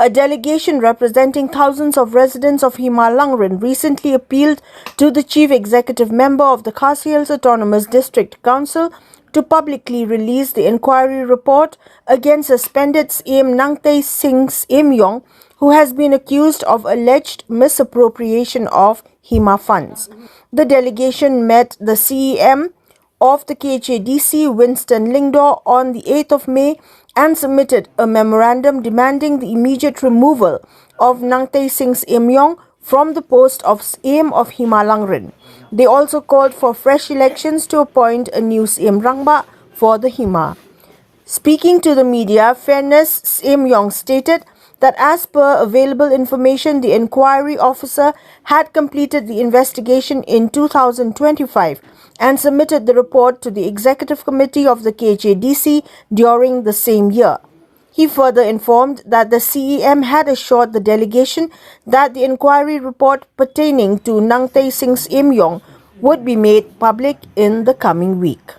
A delegation representing thousands of residents of Hima Langrin recently appealed to the chief executive member of the Khasi Hills Autonomous District Council to publicly release the inquiry report against suspended Syiem Nangtay Singh Syiem, who has been accused of alleged misappropriation of Hima funds. The delegation met the Syiem of the KHADC, Winston Lingdor, on the 8th of May and submitted a memorandum demanding the immediate removal of Nangtay Singh Syiem from the post of Syiem of Hima Langrin. They also called for fresh elections to appoint a new Syiem Rangba for the Hima. Speaking to the media, Fairness Syiem stated that as per available information, the inquiry officer had completed the investigation in 2025 and submitted the report to the Executive Committee of the KHADC during the same year. He further informed that the CEM had assured the delegation that the inquiry report pertaining to Nangtay Singh Syiem would be made public in the coming week.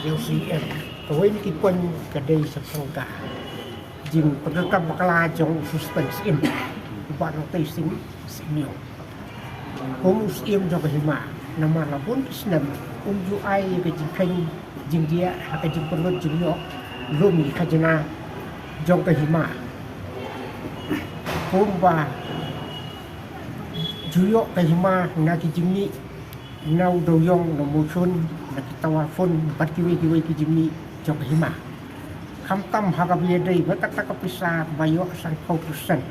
Yang Syiem, kawin kipon kadai sangka, jing perkara bakala jong suspend Syiem, buat Nangtay Singh Syiem. Hong Syiem jong Hima, nama labun Islam, unju ai kejipeng jing dia, kejip perlu jingyo, lumi kajana jong Hima. Hong ba juyo Hima nak jingni. Nau doyong no muchun nakitawa phone batkiwi kijimi jok Hima khamtam hagabi dei batak kapisa bayo sang 4%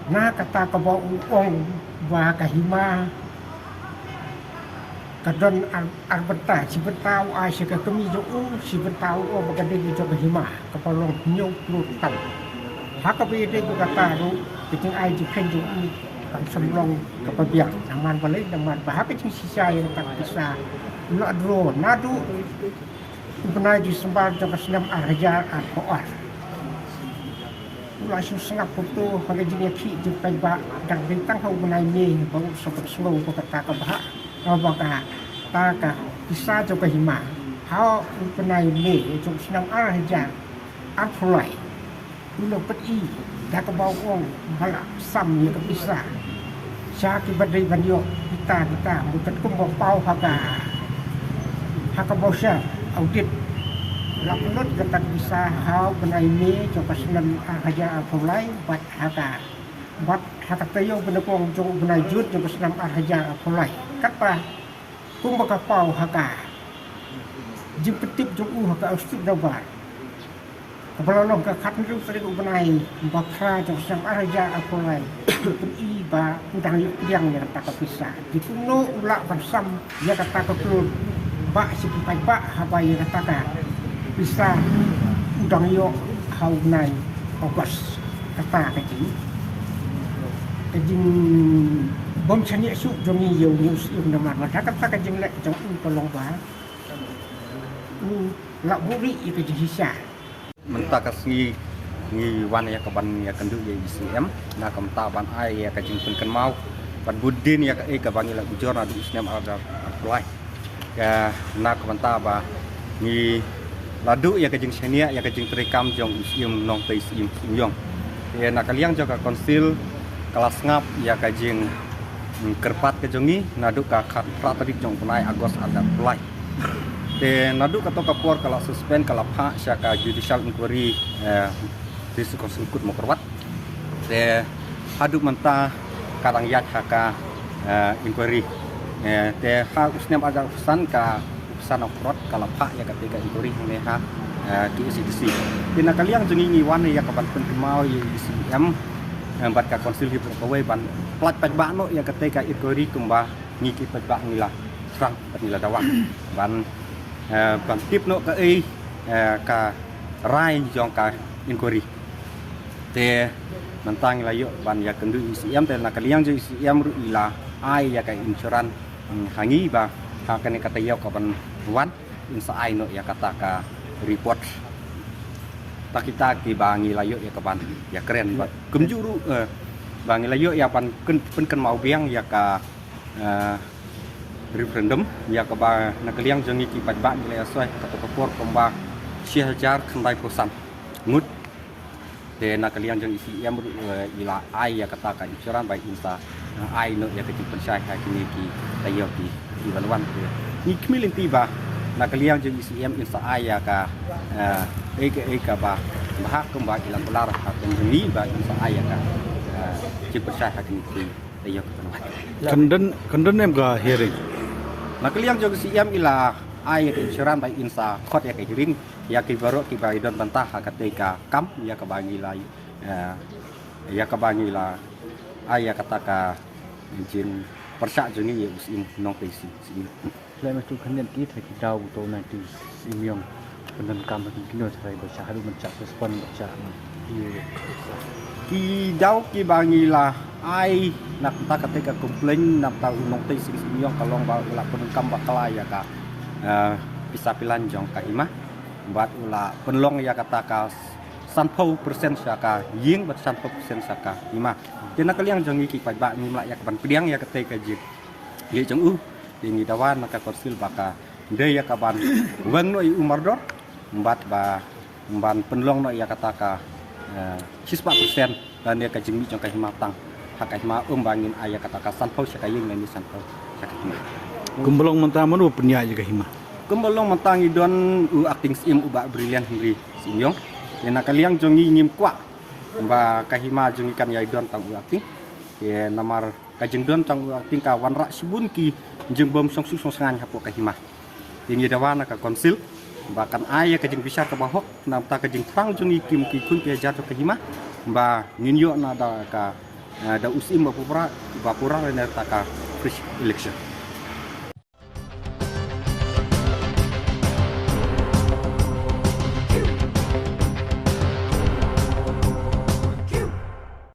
na kata ka ba ong wa ka Hima kadon arbata sibetau ai se ka kami jo sibetau o bagade jok Hima kapalong nyu plutan hagabi dei kata ru piting ai dipen jo kan semlong kepabiak naman balik naman bahak kecing sisa yang tak bisa nak dro nadu pernah di sembar jaka senam arja arkoar langsung sengap foto pada jenis ki jumpai ba dan bintang kau menai ni bau sobat slow ko kata ka bahak abaka taka bisa jaka Hima hau penai ni jum senam arja arkolai ulo peti dah ke bawang balak sam ya ke pisah syaki badai banyo kita bukan kumbau pau haka bosya audit lapunut kata bisa hau benai ni coba senam arhaja apulai buat haka tayo benakong jong benai jut coba senam arhaja apulai kata kumbau pau haka jimpetip jong haka ustid dabar Kapalolong ka katnru sari ko benai bakra jong senam arhaja apulai pun ba udang yang kata bisa di kuno ulak bersam dia kata ketul bak sipai bak apa yang kata bisa udang yo hau nai August kata kecil bom chani su jongi yo news yung nama mata kata kecil lek jong tolong ba lak buri itu jisa mentak kasih ngi wan ya kaban ya kendu ya Syiem na kam ta ban ai ya ka jingpun kan mau ban budin ya ka ka bangi la bujor na di Syiem ada apply ya na kam ta ba ngi ladu ya ka jing senia ya ka jing trikam jong Syiem Nangtay Syiem ya na kaliang jo ka konsil kelas ngap ya ka jing kerpat ke jongi nadu ka khat pratari jong punai agos ada apply te nadu ka to ka por kala suspend kala pha sya ka judicial inquiry Disu konsukut mokorwat te hadu menta kadang yat haka inquiry te ha usnem aga pesan ka pesan okrot kala pak ya ketika inquiry ne ha di ICDC dina kaliang jengi wan ya kaban pen mau ya Syiem bat ka konsil hidup kawai ban plat pajba no ya ketika inquiry kumba ngiki pajba ngila serang ngila dawak ban tip no ka ka rai jong ka inquiry te mentang la yo ban ya kendu Syiem te na kaliang jo Syiem ru ila ai ya ka insuran hangi ba ha kan kata yo ka ban wan insa ai no ya kata ka report tak kita ki bangi la yo ya ka ban ya keren ba kumjuru bang layo ya pan pen mau biang ya ka referendum ya ka ba nakaliang jongi ki pajba ni le asoi ka to kapor komba syajar khandai posan ngut de nakaliang jongi Syiem ila ai ya kata ka insuran bai insa ai no ya ka ti pensai ka kini ki tayo ki balwan ni kmilin tiba nakaliang jongi Syiem insa ai ya ka eka ba bahak komba ila dolar ka jongi ba insa ai ya ka ti pensai ka kini ki tayo ka balwan Kenden em ga hearing. nakaliang jongi Syiem ila ai ya insuran bai insa khot ya ka hiring ya ki baru ki bai don bantah ketika kam ya ka bangi lai ya ka bangi la ai ya kata ka jin persak juni ya usim nong tesi Lai ma tu kenden ki thai ki dau to na tu Syiem kenden kam ki kino thai ba cha haru mencak respon cha ki dau ki bangi la ai nak ta ketika komplain nak ta nong tesi Syiem kalong ba la pen kam bakala ya ka bisa pilanjong ka imah buat ula penlong ya kata ka 30% saka ying bat 30% saka ima tena kaliang jongi ki pajba ni mla ya ban piang ya kate ka jit ye jong dingi dawan maka konsil baka de ya ka ban weng no umar dor mbat ba ban penlong no ya kata ka 60% dan ya ka jimi jong ka hima tang hak hima bangin aya kata ka 30 saka ying ni 30 saka hima Gumbalong mentah manu penya juga hima. Kembali mentangi don acting Syiem ubak brilian hingri Syiem yang nakaliang jongi ngim kwa ba kahima jongi kan yai don tang acting ye namar kajeng don tang acting ka wan rak sibun ki jeng bom song su song sangan hapo kahima yang dawana ka konsil bahkan aya kajeng bisa ka bahok nam ta kajeng trang jongi kim ki kun pi jatuh kahima ba nginyo na da ka da usim ba pura le ta ka fresh election